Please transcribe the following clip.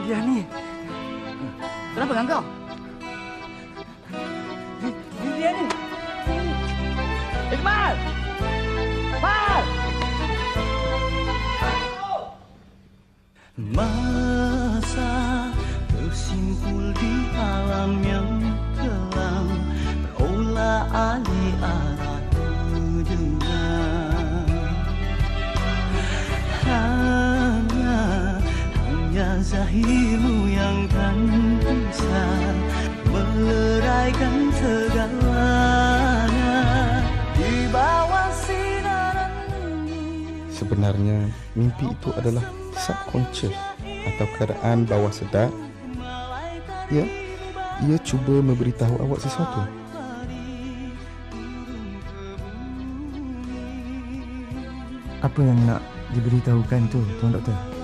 Liliani. Kenapa dengan kau? Liliani. Iqbal! Iqbal! Masa tersimpul di alam yang kelam, berulah alih arah mendengar. Hanya zahirmu yang kan bisa meleraikan segalanya di bawah sinaran bumi. Sebenarnya mimpi itu adalah subconscious atau keadaan bawah sedar. Ya, ia cuba memberitahu awak sesuatu. Apa yang nak diberitahukan tu, Tuan Doktor?